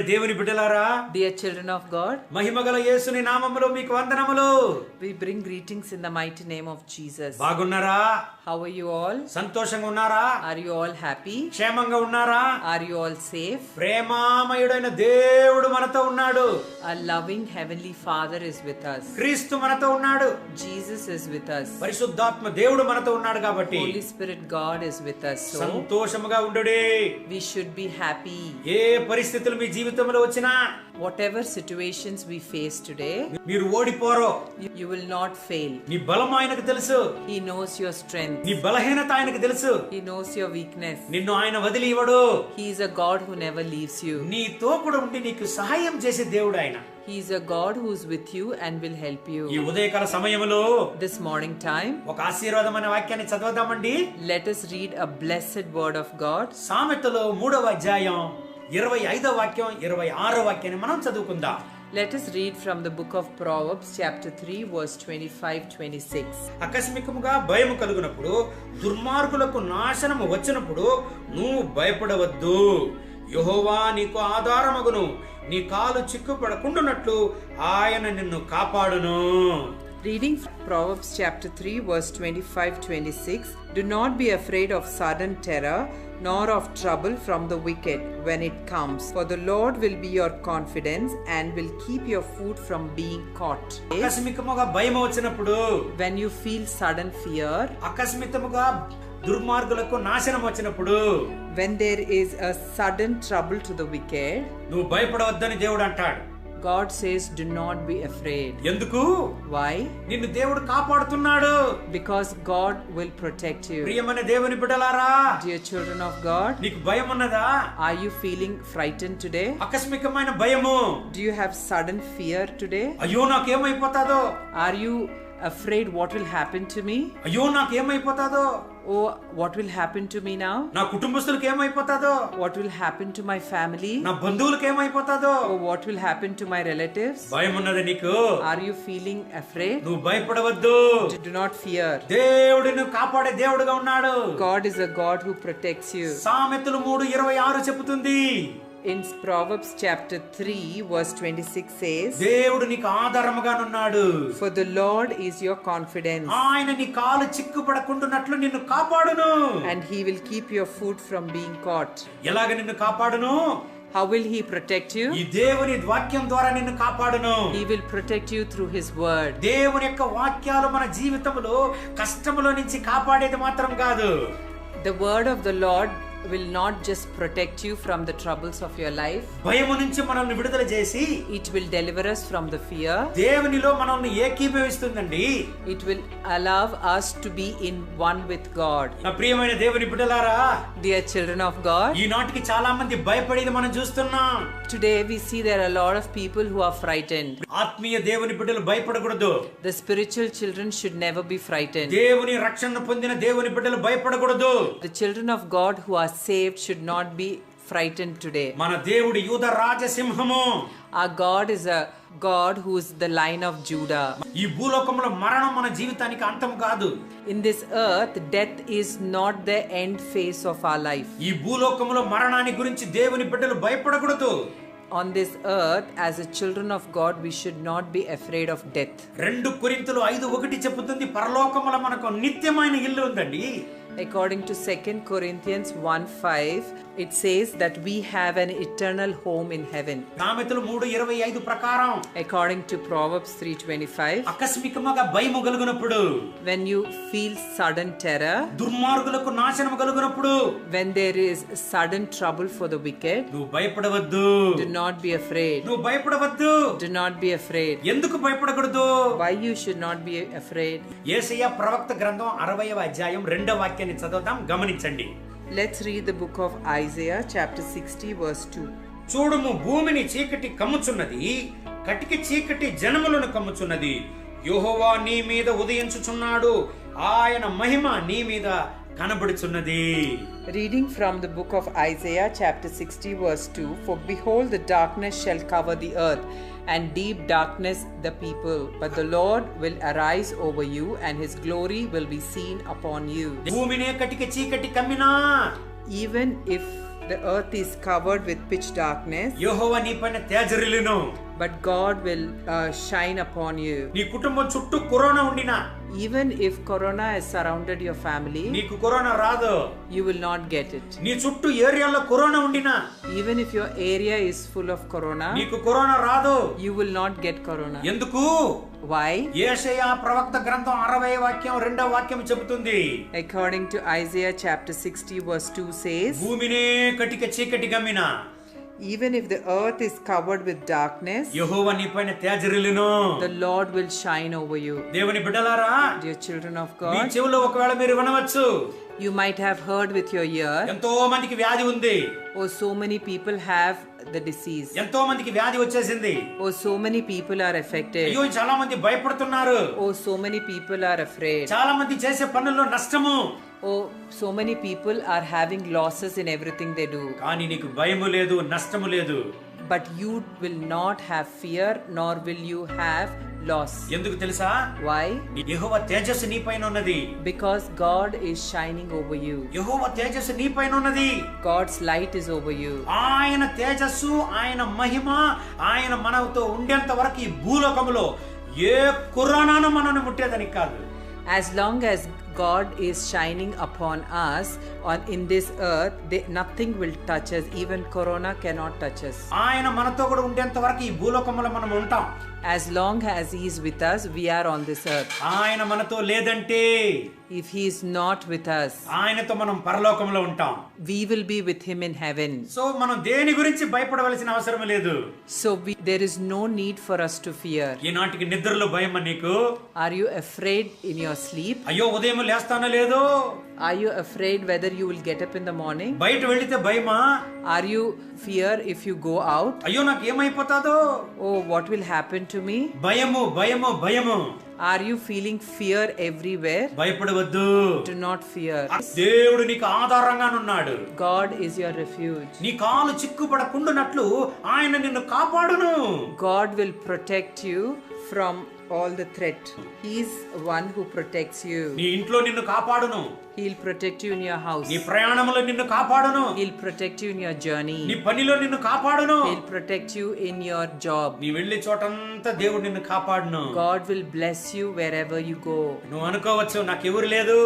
దేవుని బిడ్డలారా, dear children of God, మహిమగల యేసుని నామములో మీకు వందనములు. we bring greetings in the mighty name of Jesus. బాగున్నారా? How are you all? సంతోషంగా ఉన్నారా? Are you all happy? క్షేమంగా ఉన్నారా? Are you all safe? ప్రేమామయుడైన దేవుడు మనతో ఉన్నాడు. Our loving heavenly Father is with us. క్రీస్తు మనతో ఉన్నాడు. Jesus is with us. పరిశుద్ధాత్మ దేవుడు మనతో ఉన్నాడు కాబట్టి Holy Spirit God is with us. So సంతోషముగా ఉండుడి. we should be happy. ఏ పరిస్థితులు మీ జీవితంలో వచ్చినా, Whatever situations we face today, మీరు ఓడిపోరో. you will not fail. నీ బలం ఆయనకు తెలుసు. He knows your strength. నీ బలహీనత ఆయనకు తెలుసు. He knows your weakness. నిన్ను ఆయన వదిలి ఇవ్వడు. He is a God who never leaves you. నీతో కూడా ఉండి నీకు సహాయం చేసే దేవుడు ఆయన. He is a God who is with you and will help you. ఈ ఉదయకాల సమయంలో This morning time, ఒక ఆశీర్వాదమైన వాక్యాన్ని చదవదామండి. let us read a blessed word of God. సామెతలో 3వ అధ్యాయం 25వ వాక్యం 26వ వాక్యాన్ని మనం చదువుకుందాం. Let us read from the book of Proverbs chapter 3 verse 25-26. ఆకస్మికముగా భయము కలుగునప్పుడు, దుర్మార్గులకు నాశనము వచ్చినప్పుడు నువ్వు భయపడవద్దు. యెహోవా నీకు ఆధారమగును. నీ కాలు చిక్కుపడకుండునట్లు ఆయన నిన్ను కాపాడును. Reading from Proverbs chapter 3 verse 25-26. Do not be afraid of sudden terror, nor of trouble from the wicked when it comes. For the Lord will be your confidence and will keep your foot from being caught. ఆకస్మికముగా భయం వచ్చినప్పుడు, When you feel sudden fear, ఆకస్మికముగా దుర్మార్గులకు నాశనం వచ్చినప్పుడు, when there is a sudden trouble to the wicked, నువ్వు భయపడవద్దని దేవుడు అంటాడు. God says, do not be afraid. ఎందుకు? Why? నిన్ను దేవుడు కాపాడుతున్నాడు. Because God will protect you. ప్రియమైన దేవుని బిడ్డలారా, Dear children of God, నీకు భయం ఉన్నదా? are you feeling frightened today? ఆకస్మికమైన భయము. Do you have sudden fear today? అయ్యో నాకేమైపోతాదో, Are you afraid what will happen to me? అయ్యో నాకేమైపోతాదో, Oh, what will happen to me now? నా కుటుంబస్తులకు ఏమైపోతాదో, What will happen to my family? నా బంధువులకు ఏమైపోతాదో. Oh, what will happen to my relatives? భయం ఉన్నది నీకు. Are you feeling afraid? నువ్వు భయపడవద్దు. Do not fear. దేవుడు నిన్ను కాపాడే దేవుడుగా ఉన్నాడు. God is a God who protects you. సామెతలు 3:26 చెబుతుంది. In Proverbs chapter 3 verse 26 says, దేవుడు నీకు ఆధారముగానున్నాడు. For the Lord is your confidence, ఆయన నీ కాలు చిక్కుపడకుండునట్లు నిన్ను కాపాడును. and he will keep your foot from being caught. ఎలాగ నిన్ను కాపాడును? How will he protect you? ఈ దేవుని వాక్యం ద్వారా నిన్ను కాపాడును. He will protect you through his word. దేవుని యొక్క వాక్యాలు మన జీవితంలో కష్టములో నుంచి కాపాడేది మాత్రం కాదు. The word of the Lord will not just protect you from the troubles of your life. భయము నుంచి మనల్ని విడుదల చేసి, It will deliver us from the fear. దేవునిలో మనల్ని ఏకీభవిస్తుందండి. It will allow us to be in one with God. నా ప్రియమైన దేవుని బిడ్డలారా, Dear children of God, ఈనాటికి చాలా మంది భయపడేది మనం చూస్తున్నాం. today we see there are a lot of people who are frightened. ఆత్మీయ దేవుని బిడ్డలు భయపడకూడదు. The spiritual children should never be frightened. దేవుని రక్షణ పొందిన దేవుని బిడ్డలు భయపడకూడదు. The children of God who are saved should not be frightened today. మన దేవుడు యూద రాజసింహము. Our God is a God who is the Lion of Judah. ఈ భూలోకంలో మరణం మన జీవితానికి అంతం కాదు. In this earth, death is not the end phase of our life. ఈ భూలోకంలో మరణాన్ని గురించి దేవుని బిడ్డలు భయపడకూడదు. On this earth, as a children of God, we should not be afraid of death. 2 కొరింథీయులు 5:1 చెబుతుంది, పరలోకములో మనకు నిత్యమైన ఇల్లు ఉందండి. According to 2 Corinthians 1:5, it says that we have an eternal home in heaven. సామెతలు 3:25 ప్రకారం, According to Proverbs 3:25, ఆకస్మికముగా భయము కలుగునప్పుడు, when you feel sudden terror, దుర్మార్గులకు నాశనము కలుగునప్పుడు, when there is sudden trouble for the wicked, నువ్వు భయపడవద్దు. do not be afraid. నువ్వు భయపడవద్దు. Do not be afraid. ఎందుకు భయపడకూడదు? Why you should not be afraid? యేషయా ప్రవక్త గ్రంథం 60వ అధ్యాయం 2వ వాక్యాన్ని చదువుదాం, గమనించండి. Let's read the book of Isaiah chapter 60 verse 2. చూడుము, భూమిని చీకటి కమ్ముచున్నది, కటికి చీకటి జనములను కమ్ముచున్నది. యెహోవా నీ మీద ఉదయించుచున్నాడు, ఆయన మహిమ నీ మీద కనబడుచున్నది. Reading from the book of Isaiah chapter 60 verse 2. For behold, the darkness shall cover the earth, and deep darkness the people. But the Lord will arise over you, and his glory will be seen upon you. భూమినే కటికి చీకటి కమ్మినా, Even if the earth is covered with pitch darkness, యెహోవా నీ పైన తేజరిల్లును. but God will shine upon you. నీ కుటుంబం చుట్టూ corona ఉండినా, Even if corona has surrounded your family, నీకు corona రాదు. you will not get it. నీ చుట్టూ ఏరియాలో కరోనా ఉండినా, Even if your area is full of corona, నీకు కరోనా రాదు. you will not get corona. ఎందుకు? Why? యెషయా ప్రవక్త గ్రంథం 60వ వాక్యం 2వ వాక్యం చెబుతుంది. According to Isaiah chapter 60 verse 2 says, భూమినే కటిక చీకటి గమ్మిన, even if the earth is covered with darkness, యెహోవా నీ పైన తేజరిల్లును. the Lord will shine over you. దేవుని బిడ్డలారా, Dear children of me God, చెవులో ఒకవేళ మీరు వినవచ్చు, you might have heard with your ear, ఎంతో మందికి వ్యాధి ఉంది, oh so many people have the disease, ఎంతో మందికి వ్యాధి వచ్చేసింది, oh so many people are affected, అయ్యో చాలా మంది భయపడుతున్నారు, oh so many people are afraid, చాలా మంది చేసే పనుల్లో నష్టము, oh so many people are having losses in everything they do. కానీ నీకు భయము లేదు, నష్టము లేదు. But you will not have fear, nor will you have loss. ఎందుకు తెలుసా? Why? యెహోవా తేజస్సు నీ పైన ఉన్నది. Because God is shining over you. యెహోవా తేజస్సు నీ పైన ఉన్నది. God's light is over you. ఆయన తేజస్సు, ఆయన మహిమ, ఆయన మనతో ఉండేంత వరకు ఈ భూలోకములో ఏ కరోనాను మనల్ని ముట్టేదని కాదు. As long as God is shining upon us in this earth, nothing will touch us. Even corona cannot touch us. ఆయన మనతో కూడా ఉండేంత వరకు ఈ భూలోకంలో మనం ఉంటాం. As long as He is with us, we are on this earth. ఆయన మనతో లేదంటే, if He is not with us, ఆయనతో మనం పరలోకంలో ఉంటాం. we will be with Him in heaven. So మనం దేని గురించి భయపడవలసిన అవసరం లేదు. So there is no need for us to fear. ఈనాటికి నిద్రలో భయమా నీకు? Are you afraid in your sleep? అయ్యో ఉదయం లేస్తానో లేదో? Are you afraid whether you will get up in the morning? బయట వెళ్తే భయమా? Are you fear if you go out? అయ్యో నాకు ఏమైపోతాదో? Oh, what will happen to me? భయము భయము భయము. Are you feeling fear everywhere? భయపడవద్దు. Do not fear. దేవుడు నీకు ఆధారంగా ఉన్నాడు. God is your refuge. నీ కాలు చిక్కుపడకుండునట్లు ఆయన నిన్ను కాపాడును. God will protect you from all the threat. He is one who protects you. నీ ఇంట్లో నిన్ను కాపాడును. He'll protect you in your house. నీ ప్రయాణంలో నిన్ను కాపాడును. He'll protect you in your journey. నీ పనిలో నిన్ను కాపాడును. He'll protect you in your job. నీ వెళ్ళే చోటంతా దేవుడు నిన్ను కాపాడును. God will bless you wherever you go. నువ్వు అనుకోవచ్చు నాకెవరు లేదు.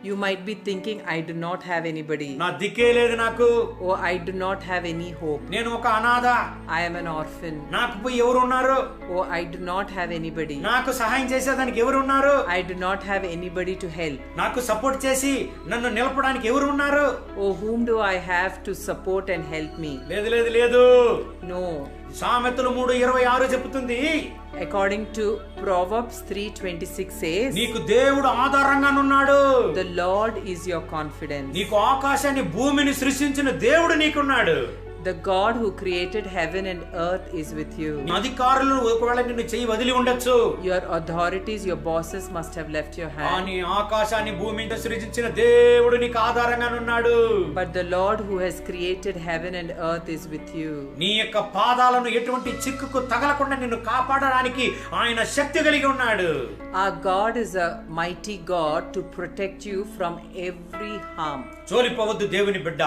You might be thinking, I do not have anybody. నా దిక్కే లేదు నాకు. Oh, I do not have any hope. నేను ఒక అనాథ. I am an orphan. నాకు పోయి ఎవరు ఉన్నారు? Oh, I do not have anybody. నాకు సహాయం చేసేదానికి ఎవరు ఉన్నారు? I do not have anybody to help. నాకు సపోర్ట్ చేసి నన్ను నిలపడానికి ఎవరు ఉన్నారు? Oh, whom do I have to support and help me? లేదు లేదు లేదు. No. సామెతలు 3:26 చెప్తుంది. According to Proverbs 3:26 says, నీకు దేవుడు ఆధారంగా ఉన్నాడు. the Lord is your confidence. నీకు ఆకాశాన్ని భూమిని సృష్టించిన దేవుడు నీకున్నాడు. The God who created heaven and earth is with you. అధికారులు ఒకవేళ నిన్ను చెయ్యి వదిలి ఉండొచ్చు. Your authorities, your bosses must have left your hand. కానీ ఆకాశాన్ని భూమిని సృజించిన దేవుడు నీకు ఆధారంగా ఉన్నాడు. But the Lord who has created heaven and earth is with you. నీ యొక్క పాదాలను ఎటువంటి చిక్కుకు తగలకుండా నిన్ను కాపాడడానికి ఆయన శక్తి కలిగి ఉన్నాడు. Our God is a mighty God to protect you from every harm. చోలిపోవద్దు దేవుని బిడ్డ.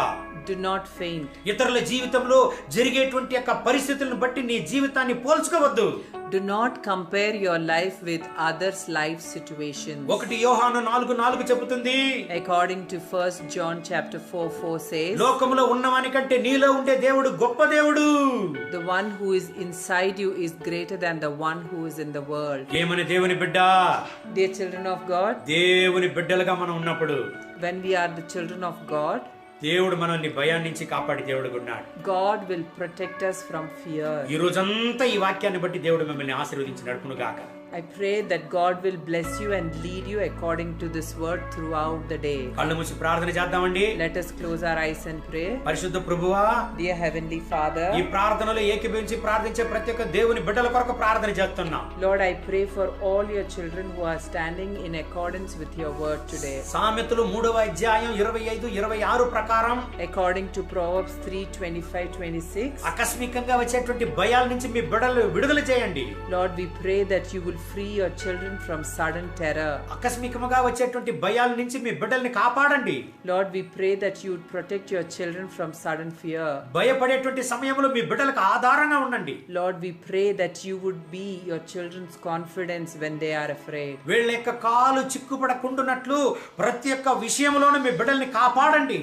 Do not faint. ఇతరుల జీవితంలో జరిగేటువంటి యొక్క పరిస్థితులను బట్టి నీ జీవితాన్ని పోల్చుకోవద్దు. Do not compare your life with others' life situations. 1 యోహాను 4:4 చెబుతుంది. According to 1 John chapter 4:4 says, లోకములో ఉన్నవాని కంటే నీలో ఉండే దేవుడు గొప్ప దేవుడు. the one who is inside you is greater than the one who is in the world. ఏమని దేవుని బిడ్డ? Dear children of God, దేవుని బిడ్డలుగా మనం ఉన్నప్పుడు, when we are the children of God, దేవుడు మనల్ని భయం నుంచి కాపాడి దేవుడుగా ఉన్నాడు. God will protect us from fear. ఈ రోజంతా ఈ వాక్యాన్ని బట్టి దేవుడు మిమ్మల్ని ఆశీర్వదించి నడుపును గాక. I pray that God will bless you and lead you according to this word throughout the day. కళ్ళు మూసి ప్రార్థన చేద్దామండి. Let us close our eyes and pray. పరిశుద్ధ ప్రభువా, Dear Heavenly Father, ఈ ప్రార్థనలో ఏకీభవించి ప్రార్థించే ప్రతి ఒక్క దేవుని బిడ్డల కొరకు ప్రార్థన చేస్తున్నాం. Lord, I pray for all your children who are standing in accordance with your word today. సామెతలు 3:25-26 ప్రకారం, According to Proverbs 3:25-26, ఆకస్మికంగా వచ్చేటువంటి భయాల నుంచి మీ బిడ్డలు విడుదల చేయండి. Lord, we pray that you will free your children from sudden terror. ఆకస్మికముగా వచ్చేటువంటి భయాల నుంచి మీ బిడ్డల్ని కాపాడండి. Lord, we pray that you would protect your children from sudden fear. భయపడేటువంటి సమయంలో మీ బిడ్డలకు ఆధారంగా ఉండండి. Lord, we pray that you would be your children's confidence when they are afraid. వీళ్ళ యొక్క కాలు చిక్కుపడకుండునట్లు ప్రతి ఒక్క విషయంలోనూ మీ బిడ్డల్ని కాపాడండి.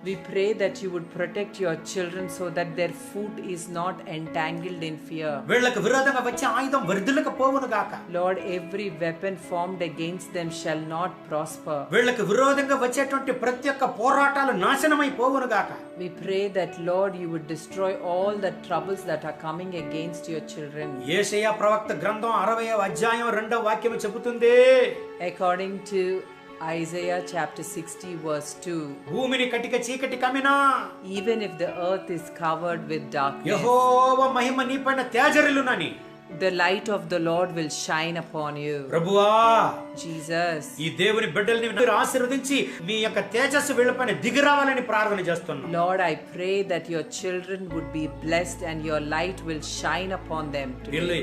We pray that you would protect your children so that their foot is not entangled in fear. వీళ్ళకు విరోధంగా వచ్చే ఆయుధం వర్ధిల్లక పోవును గాక. Lord, every weapon formed against them shall not prosper. వీళ్ళకు విరోధంగా వచ్చేటువంటి ప్రతి ఒక్క పోరాటాలు నాశనమై పోవును గాక. We pray that, Lord, you would destroy all the troubles that are coming against your children. యేషయా ప్రవక్త గ్రంథం 60వ అధ్యాయం 2వ వాక్యం చెబుతుంది. According to Isaiah chapter 60 verse 2. భూమిని కటిక చీకటి కమ్మినా, even if the earth is covered with darkness, Jehovah Mahima నీపైన తేజరిల్లునని, the light of the Lord will shine upon you. ప్రభువా, Jesus, ఈ దేవుని బిడ్డల్ని మీరు ఆశీర్వదించి మీ యొక్క తేజస్సు వీళ్ళపైన దిగిరావాలని ప్రార్థన చేస్తున్నాను. Lord, I pray that your children would be blessed and your light will shine upon them today. వీళ్ళు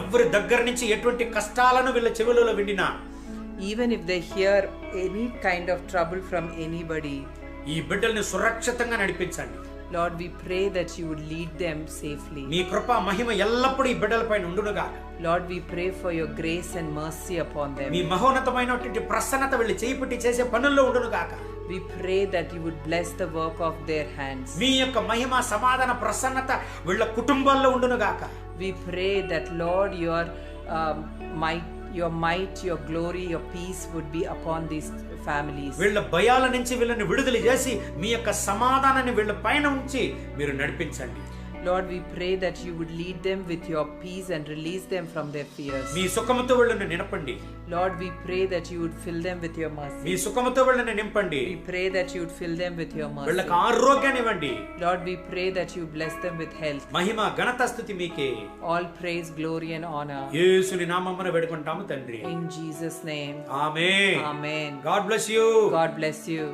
ఎవరి దగ్గర నుంచి ఎటువంటి కష్టాలను వీళ్ళ చెవులలో విండినా, even if they hear any kind of trouble from anybody, ఈ బిడ్డల్ని సురక్షితంగా నడిపించండి. Lord, we pray that you would lead them safely. నీ కృప మహిమ ఎల్లప్పుడూ ఈ బిడ్డలపైన ఉండునుగా. Lord, we pray for your grace and mercy upon them. మీ మహోన్నతమైనటువంటి ప్రసన్నత వీళ్ళు చేయిపట్టి చేసే పనుల్లో ఉండునుగాక. We pray that you would bless the work of their hands. మీ యొక్క మహిమ సమాధాన ప్రసన్నత వీళ్ళ కుటుంబాల్లో ఉండునుగాక. We pray that, Lord, your might, your glory, your peace would be upon these families. వీళ్ళ భయాల నుంచి వీళ్ళని విడుదల చేసి మీ యొక్క సమాధానాన్ని వీళ్ళ పైన ఉంచి మీరు నడిపించండి. Lord, we pray that you would lead them with your peace and release them from their fears. మీ సుఖముతో వీళ్ళని నింపండి. Lord, we pray that you would fill them with your mercy. మీ సుఖముతో వీళ్ళని నింపండి. We pray that you would fill them with your mercy. వీళ్ళకి ఆరోగ్యాన్ని ఇవ్వండి. Lord, we pray that you bless them with health. మహిమ ఘనత స్తుతి మీకే. All praise, glory and honor. యేసుని నామమున వేడుకుంటాము తండ్రి. In Jesus' name. Amen. Amen. God bless you. God bless you.